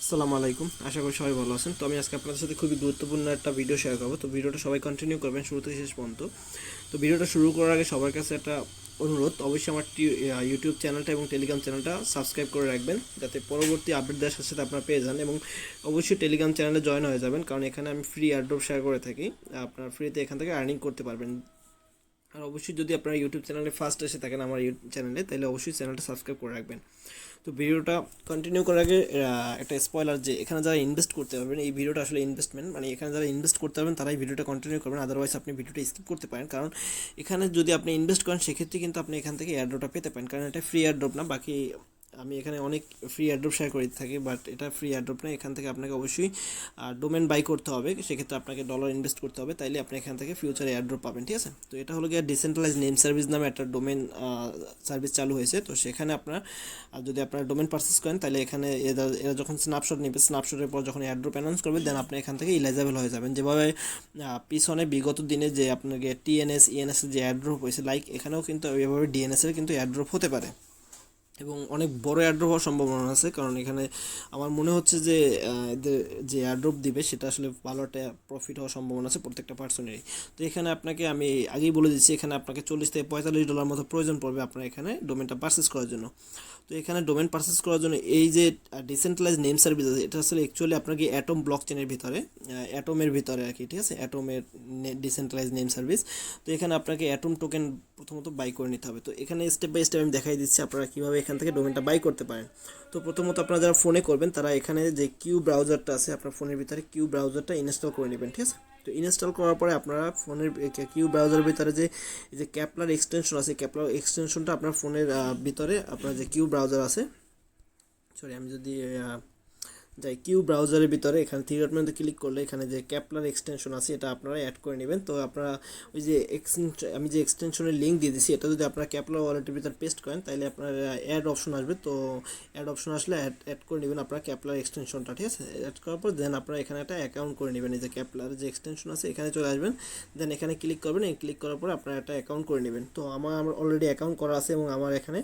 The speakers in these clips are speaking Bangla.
আসসালামু আলাইকুম, আশা করি সবাই ভালো আছেন। তো আমি আজকে আপনাদের সাথে খুবই গুরুত্বপূর্ণ একটা ভিডিও শেয়ার করবো। তো ভিডিওটা সবাই কন্টিনিউ করবেন শুরু থেকে শেষ পর্যন্ত। তো ভিডিওটা শুরু করার আগে সবার কাছে একটা অনুরোধ, অবশ্যই আমার ইউটিউব চ্যানেলটা এবং টেলিগ্রাম চ্যানেলটা সাবস্ক্রাইব করে রাখবেন, যাতে পরবর্তী আপডেট দেওয়ার সাথে সাথে আপনারা পেয়ে যান। এবং অবশ্যই টেলিগ্রাম চ্যানেলে জয়েন হয়ে যাবেন, কারণ এখানে আমি ফ্রি এয়ারড্রপ শেয়ার করে থাকি। আপনারা ফ্রিতে এখান থেকে আর্নিং করতে পারবেন। আর অবশ্যই যদি আপনারা ইউটিউব চ্যানেলে ফার্স্ট এসে থাকেন আমার ইউটিউব চ্যানেলে, তাহলে অবশ্যই চ্যানেলটা সাবস্ক্রাইব করে রাখবেন। তো ভিডিওটা কন্টিনিউ করার আগে একটা স্পয়লার, যে এখানে যারা ইনভেস্ট করতে পারবেন, এই ভিডিওটা আসলে ইনভেস্টমেন্ট, মানে এখানে যারা ইনভেস্ট করতে পারবেন তারাই ভিডিওটা কন্টিনিউ করবেন, আদারওয়াইজ আপনি ভিডিওটা স্কিপ করতে পারেন। কারণ এখানে যদি আপনি ইনভেস্ট করেন সেক্ষেত্রে কিন্তু আপনি এখান থেকে এয়ারড্রপটা পেতে পারেন, কারণ এটা ফ্রি এয়ারড্রপ না। বাকি আমি এখানে অনেক ফ্রি এয়ারড্রপ শেয়ার করে থাকি, বাট এটা ফ্রি এয়ারড্রপ না। এখান থেকে আপনাকে অবশ্যই ডোমেন বাই করতে হবে, সেক্ষেত্রে আপনাকে ডলার ইনভেস্ট করতে হবে, তাইলে আপনি এখান থেকে ফিউচার এয়ারড্রপ পাবেন। ঠিক আছে, তো এটা হলো গিয়ে ডিসেন্ট্রালাইজ নেম সার্ভিস নামে একটা ডোমেন সার্ভিস চালু হয়েছে। তো সেখানে আপনার যদি আপনার ডোমেন পারচেস করেন, তাহলে এখানে এরা যখন স্ন্যাপশট নেবে, স্ন্যাপশটের পর যখন এয়ারড্রপ অ্যানাউন্স করবে, দেন আপনি এখান থেকে ইলাইজেবল হয়ে যাবেন। যেভাবে পিছনে বিগত দিনে যে আপনাকে টিএনএস ইএনএস যে এয়ারড্রপ হয়েছে, লাইক এখানেও কিন্তু এভাবে ডিএনএসের কিন্তু এয়ারড্রপ হতে পারে, এবং অনেক বড় এয়ারড্রপ হওয়ার সম্ভাবনা আছে। কারণ এখানে আমার মনে হচ্ছে যে এদের যে এয়ারড্রপ দিবে সেটা আসলে ভালো একটা প্রফিট হওয়ার সম্ভাবনা আছে প্রত্যেকটা পার্সনেরই। তো এখানে আপনাকে আমি আগেই বলে দিচ্ছি, এখানে আপনাকে $40 থেকে $45 মতো প্রয়োজন পড়বে আপনার এখানে ডোমেনটা পারচেস করার জন্য। তো এখানে ডোমেন পারচেস করার জন্য এই যে ডিসেন্ট্রালাইজ নেম সার্ভিস আছে, এটা আসলে অ্যাকচুয়ালি আপনাকে অ্যাটম ব্লক চেনের ভিতরে, অ্যাটমের ভিতরে আর কি। ঠিক আছে, অ্যাটমের ডিসেন্ট্রালাইজ নেম সার্ভিস। তো এখানে আপনাকে অ্যাটম টোকেন প্রথমত বাই করে নিতে হবে। তো এখানে স্টেপ বাই স্টেপ আমি দেখাই দিচ্ছি আপনারা কীভাবে এখান থেকে ডোমেনটা বাই করতে পারেন। তো প্রথমত আপনারা যারা ফোনে করবেন, তারা এখানে যে কিউ ব্রাউজারটা আছে আপনার ফোনের ভিতরে, কিউ ব্রাউজারটা ইনস্টল করে নেবেন। ঠিক আছে, তো ইনস্টল করার পরে আপনারা ফোনের কিউ ব্রাউজারের ভিতরে যে ক্যাপলার এক্সটেনশন আছে, ক্যাপলার এক্সটেনশনটা আপনার ফোনের ভিতরে আপনার যে কিউ ব্রাউজার আছে, সরি আমি যদি যাই কিউ ব্রাউজারের ভিতরে, এখানে থ্রি ডট মেনুতে ক্লিক করলে এখানে যে ক্যাপলার এক্সটেনশন আছে এটা আপনারা অ্যাড করে নেবেন। তো আপনারা ওই যে আমি যে এক্সটেনশনের লিঙ্ক দিয়ে দিয়েছি, এটা যদি আপনারা ক্যাপলার ওয়ালেটের ভিতরে পেস্ট করেন, তাহলে আপনার অ্যাড অপশন আসবে। তো অ্যাড অপশন আসলে অ্যাড করে নেবেন আপনার ক্যাপলার এক্সটেনশনটা। ঠিক আছে, অ্যাড করার পর দেন আপনারা এখানে একটা অ্যাকাউন্ট করে নেবেন। এই যে ক্যাপলার যে এক্সটেনশন আছে এখানে চলে আসবেন, দেন এখানে ক্লিক করবেন। এই ক্লিক করার পর আপনারা একটা অ্যাকাউন্ট করে নেবেন। তো আমার অলরেডি অ্যাকাউন্ট করা আছে, এবং আমার এখানে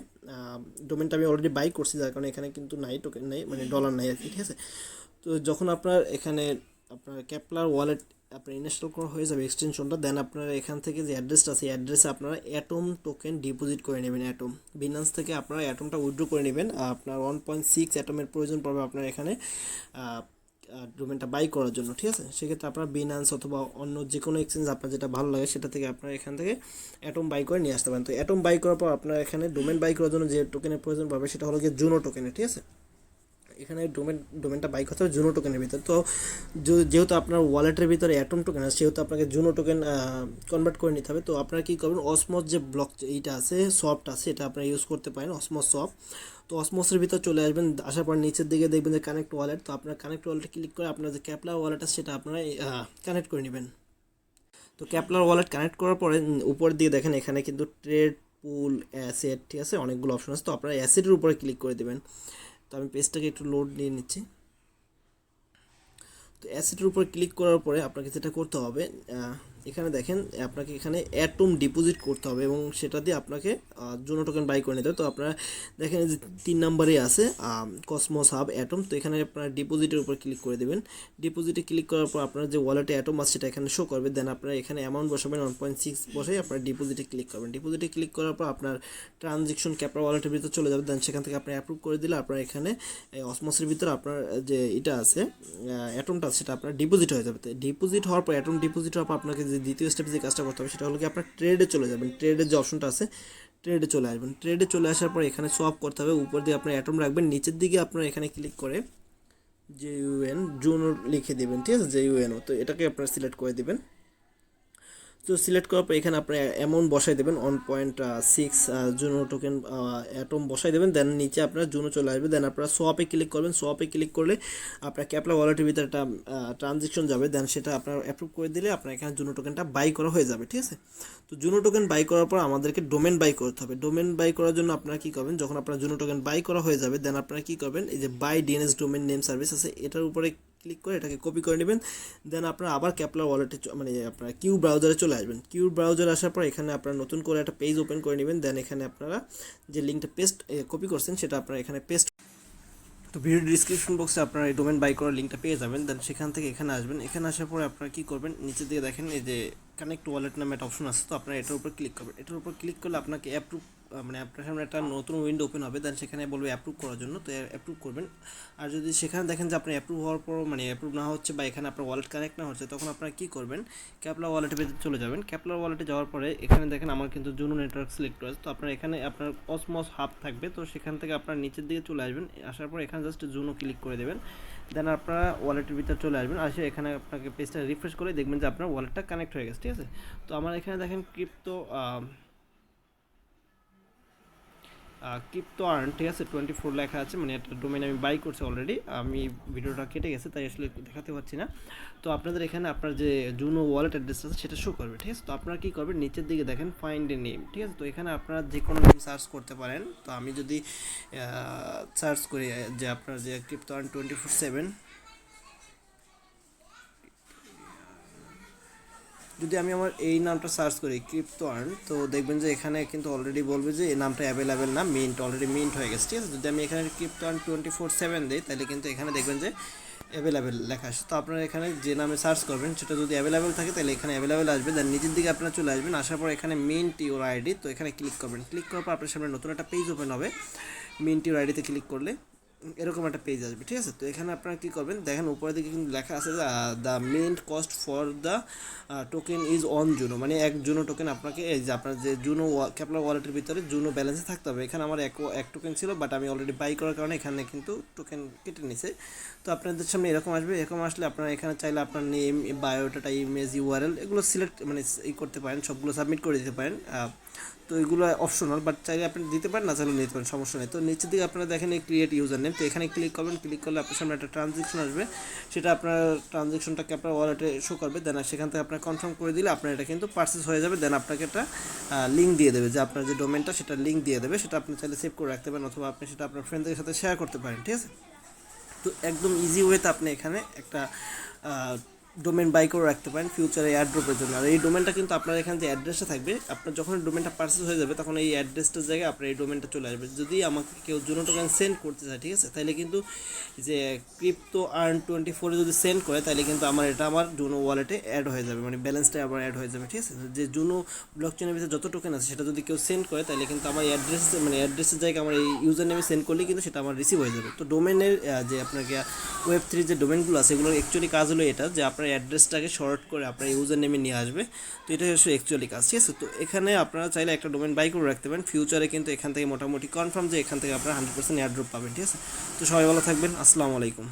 ডোমেনটা আমি অলরেডি বাই করছি, যার কারণে এখানে কিন্তু নাই টোকেন নাই, মানে ডলার নাই আর কি। ঠিক আছে, তো যখন আপনার এখানে আপনার ক্যাপলার ওয়ালেট আপনার ইনস্টল করা হয়ে যাবে এক্সটেনশনটা, দেন আপনারা এখান থেকে যে অ্যাড্রেসটা আছে, অ্যাড্রেসে আপনারা অ্যাটম টোকেন ডিপোজিট করে নেবেন। অ্যাটম বিনান্স থেকে আপনারা অ্যাটমটা উইথড্র করে নেবেন। আপনার 1.6 অ্যাটমের প্রয়োজন পড়বে আপনার এখানে ডোমেনটা বাই করার জন্য। ঠিক আছে, সেক্ষেত্রে আপনার বিনান্স অথবা অন্য যে কোনো এক্সচেঞ্জ আপনার যেটা ভালো লাগে সেটা থেকে আপনারা এখান থেকে অ্যাটম বাই করে নিয়ে আসতে পারেন। তো অ্যাটম বাই করার পর আপনার এখানে ডোমেন বাই করার জন্য যে টোকেনের প্রয়োজন পড়বে সেটা হলো গিয়ে জুনো টোকেনের। ঠিক আছে, এখানে ডোমেনটা বাই করতে হবে জুনো টোকেনের ভিতরে। তো যেহেতু আপনার ওয়ালেটের ভিতরে অ্যাটম টোকেন আছে, সেহেতু আপনাকে জুনো টোকেন কনভার্ট করে নিতে হবে। তো আপনারা কী করবেন, অসমস যে ব্লক এইটা আছে, সফট আছে, এটা আপনারা ইউজ করতে পারেন, অসমস সফট। তো অসমসের ভিতর চলে আসবেন, আসার পর নিচের দিকে দেখবেন যে কানেক্ট ওয়ালেট। তো আপনার কানেক্ট ওয়ালেটে ক্লিক করে আপনার যে ক্যাপলার ওয়ালেট আছে সেটা আপনারা কানেক্ট করে নেবেন। তো ক্যাপলার ওয়ালেট কানেক্ট করার পরে উপর দিয়ে দেখেন এখানে কিন্তু ট্রেড, পুল, অ্যাসেট, ঠিক আছে, অনেকগুলো অপশন আছে। তো আপনারা অ্যাসেটের উপরে ক্লিক করে দেবেন। তো আমি পেজটাকে একটু লোড নিয়ে নিচ্ছি। তো অ্যাসেটের উপর ক্লিক করার পরে আপনাকে যেটা করতে হবে, এখানে দেখেন আপনাকে এখানে অ্যাটম ডিপোজিট করতে হবে, এবং সেটা দিয়ে আপনাকে জোনো টোকেন বাই করে নিতে হবে। তো আপনারা দেখেন যে 3 নম্বরে আছে কসমোস হাব অ্যাটম। তো এখানে আপনারা ডিপোজিটের উপর ক্লিক করে দেবেন। ডিপোজিটে ক্লিক করার পর আপনার যে ওয়ালেটে অ্যাটম আছে সেটা এখানে শো করবে। দেন আপনারা এখানে অ্যামাউন্ট বসাবেন 1.6 বসাই আপনারা ডিপোজিটে ক্লিক করবেন। ডিপোজিটে ক্লিক করার পর আপনার ট্রানজেকশন ক্যাপলার ওয়ালেটের ভিতরে চলে যাবে। দেন সেখান থেকে আপনি অ্যাপ্রুভ করে দিলে আপনার এখানে অসমসের ভিতরে আপনার যে এটা আছে অ্যাটমটা সেটা আপনার ডিপোজিট হয়ে যাবে। ডিপোজিট হওয়ার পর অ্যাটম ডিপোজিট হওয়ার পর আপনাকে যে দ্বিতীয় স্টেপে যে কাজটা করতে হবে সেটা হলো কি আপনার ট্রেডে চলে যাবেন। ট্রেডের যে অপশনটা আছে ট্রেডে চলে আসবেন। ট্রেডে চলে আসার পর এখানে সোয়াপ করতে হবে, উপর দিয়ে আপনার অ্যাটম রাখবেন, নিচের দিকে আপনার এখানে ক্লিক করে জুনো লিখে দেবেন। ঠিক আছে, JUNO। তো এটাকে আপনার সিলেক্ট করে দেবেন। তো সিলেক্ট করার পর এখানে আপনি অ্যামাউন্ট বসাই দেবেন 1.6 জুনো টোকেন অ্যাটম বসাই দেবেন। দেন নিচে আপনার জুনো চলে আসবে। দেন আপনারা সোয়াপে ক্লিক করবেন। সোয়াপে ক্লিক করলে আপনার ক্যাপলা ওয়ালেটের ভিতরে একটা ট্রানজেকশন যাবে। দেন সেটা আপনার অ্যাপ্রুভ করে দিলে আপনার এখানে জুনো টোকেনটা বাই করা হয়ে যাবে। ঠিক আছে, তো জুনো টোকেন বাই করার পর আমাদেরকে ডোমেন বাই করতে হবে। ডোমেন বাই করার জন্য আপনারা কী করবেন, যখন আপনার জুনো টোকেন বাই করা হয়ে যাবে, দেন আপনারা কী করবেন, এই যে by DNS domain name service আছে এটার উপরে ক্লিক করে এটাকে কপি করে নেবেন। দেন আপনারা আবার ক্যাপলার ওয়ালেটে মানে আপনার কিউ ব্রাউজারে চলে আসবেন। কিউ ব্রাউজারে আসার পর এখানে আপনারা নতুন করে একটা পেজ ওপেন করে নেবেন। দেন এখানে আপনারা যে লিঙ্কটা কপি করছেন সেটা আপনারা এখানে পেস্ট তো ভিডিও ডিসক্রিপশন বক্সে আপনারা এই ডোমেন বাই করার লিঙ্কটা পেয়ে যাবেন। দেন সেখান থেকে এখানে আসবেন, এখানে আসার পরে আপনারা কী করবেন, নিচের দিকে দেখেন এই যে কানেক্ট ওয়ালেট নামে একটা অপশন আছে, তো আপনারা এটার উপর ক্লিক করবেন। এটার উপর ক্লিক করলে আপনাকে অ্যাপ্রুভ মানে আপনার সামনে একটা নতুন উইন্ডো ওপেন হবে। দেন সেখানে বলবে অ্যাপ্রুভ করার জন্য, তো অ্যাপ্রুভ করবেন। আর যদি সেখানে দেখেন যে আপনার অ্যাপ্রুভ হওয়ার পর মানে অ্যাপ্রুভ না হচ্ছে বা এখানে আপনার ওয়ালেট কানেক্ট না হচ্ছে, তখন আপনারা কী করবেন, ক্যাপলার ওয়ালেটে চলে যাবেন। ক্যাপলার ওয়ালেটে যাওয়ার পরে এখানে দেখেন আমার কিন্তু জুনো নেটওয়ার্ক সিলেক্ট রয়েছে, তো আপনার এখানে আপনার অসমস হাব থাকবে, তো সেখান থেকে আপনার নিচের দিকে চলে আসবেন। আসার পর এখানে জাস্ট জুনো ক্লিক করে দেবেন। দেন আপনারা ওয়ালেটের ভিতরে চলে আসবেন, আসে এখানে আপনাকে পেজটা রিফ্রেশ করে দেখবেন যে আপনার ওয়ালেটটা কানেক্ট হয়ে গেছে, ঠিক আছে। তো আমার এখানে দেখেন ক্রিপ্টো আর্ন, ঠিক আছে, 24 লেখা আছে, মানে একটা ডোমেন আমি বাই করছি অলরেডি। আমি ভিডিওটা কেটে গেছে তাই আসলে দেখাতে পারছি না। তো আপনাদের এখানে আপনার যে জুনো ওয়ালেট অ্যাড্রেস আছে সেটা শো করবে, ঠিক আছে। তো আপনারা কী করবেন, নিচের দিকে দেখেন ফাইন্ড এ নেম, ঠিক আছে। তো এখানে আপনারা যে কোনো নেম সার্চ করতে পারেন। তো আমি যদি সার্চ করি যে আপনার যে ক্রিপ্টো আর্ন 24/7, যদি আমি আমার এই নামটা সার্চ করি ক্রিপ্টো আর্ন, তো দেখবেন যে এখানে কিন্তু অলরেডি বলবে যে এই নামটা অ্যাভেলেবেল না, মিন্ট অলরেডি মিন্ট হয়ে গেছে, ঠিক আছে। যদি আমি এখানে ক্রিপ্টো আর্ন 24/7 দিই, তাহলে কিন্তু এখানে দেখবেন যে অ্যাভেলেবেল লেখা আসে। তো আপনারা এখানে যে নামে সার্চ করবেন সেটা যদি অ্যাভেলেবেল থাকে তাহলে এখানে অ্যাভেলেবেল আসবে। দেন নিচের দিকে আপনারা চলে আসবেন, আসার পর এখানে মিন্ট ইউর আইডি, তো এখানে ক্লিক করবেন। ক্লিক করার পর আপনার সামনে নতুন একটা পেজ ওপেন হবে। মিন্ট ইউর আইডিতে ক্লিক করলে এরকম একটা পেজ আসবে, ঠিক আছে। তো এখানে আপনারা কী করবেন, দেখেন উপরের দিকে কিন্তু লেখা আছে the mint cost for the token is on Juno, মানে এক জুনো টোকেন আপনাকে এই যে আপনার যে জুনো ক্যাপলার ওয়ালেটের ভিতরে জুনো ব্যালেন্সে থাকতে হবে। এখানে আমার এক টোকেন ছিল, বাট আমি অলরেডি বাই করার কারণে এখানে কিন্তু টোকেন কেটে নিছে। তো আপনাদের সামনে এরকম আসবে। এরকম আসলে আপনারা এখানে চাইলে আপনার নেম, বায়োডাটা, ইমেজ, ইউআরএল এগুলো সিলেক্ট মানে করতে পারেন, সবগুলো সাবমিট করে দিতে পারেন। তো এগুলো অপশনাল, বাট চাইলে আপনি দিতে পারেন, না চাইলে নিতে পারেন, সমস্যা নেই। তো নিচের দিকে আপনারা দেখেন এই ক্রিয়েট ইউজার নেম, তো এখানে ক্লিক করবেন। ক্লিক করলে আপনার সামনে একটা ট্রানজেকশন আসবে, সেটা আপনার ট্রানজেকশনটাকে আপনার ওয়ালেটে শো করবে। দেন সেখান থেকে আপনার কনফার্ম করে দিলে আপনার এটা কিন্তু পারচেস হয়ে যাবে। দেন আপনাকে একটা লিঙ্ক দিয়ে দেবে, যে আপনার যে ডোমেনটা সেটা লিঙ্ক দিয়ে দেবে, সেটা আপনি চাইলে সেভ করে রাখতে পারেন, অথবা আপনি সেটা আপনার ফ্রেন্ডদের সাথে শেয়ার করতে পারেন, ঠিক আছে। তো একদম ইজি ওয়েতে আপনি এখানে একটা ডোমেন বাই করে রাখতে পারেন ফিউচারে এয়ারড্রপের জন্য। আর এই ডোমেনটা কিন্তু আপনার এখানে যে অ্যাড্রেসটা থাকবে, আপনার যখন ডোমেনটা পারচেস হয়ে যাবে তখন এই অ্যাড্রেসটার জায়গায় আপনার এই ডোমেনটা চলে আসবে। যদি আমাকে কেউ জুনো টোকেন সেন্ড করতে চায়, ঠিক আছে, তাহলে কিন্তু যে ক্রিপ্টো আর্ন 24 যদি সেন্ড করে, তাহলে কিন্তু আমার এটা আমার জুনো ওয়ালেটে অ্যাড হয়ে যাবে, মানে ব্যালেন্সটা আবার অ্যাড হয়ে যাবে, ঠিক আছে। যে জুনো ব্লকচেনের ভিতরে যত টোকেন আছে সেটা যদি কেউ সেন্ড করে, তাহলে কিন্তু আমার অ্যাড্রেস মানে অ্যাড্রেসের জায়গায় আমার এই ইউজার নেমে সেন্ড করলে কিন্তু সেটা আমার রিসিভ হয়ে যাবে। তো ডোমেনের যে আপনাকে ওয়েব3 যে ডোমেনগুলো আছে এগুলোর অ্যাকচুয়ালি কাজ হলো এটা, যে আপনার অ্যাড্রেসটাকে শর্ট করে আপনার ইউজার নেমে নিয়ে আসবে। তো এটা হচ্ছে অ্যাকচুয়ালি কাজ, ঠিক আছে। তো এখানে আপনারা চাইলে একটা ডোমেন বাই করে রাখতে পারেন ফিউচারে, কিন্তু এখান থেকে মোটামুটি কনফার্ম যে এখান থেকে আপনারা 100% এয়ারড্রপ পাবেন, ঠিক আছে। তো সবাই ভালো থাকবেন, আসসালামু আলাইকুম।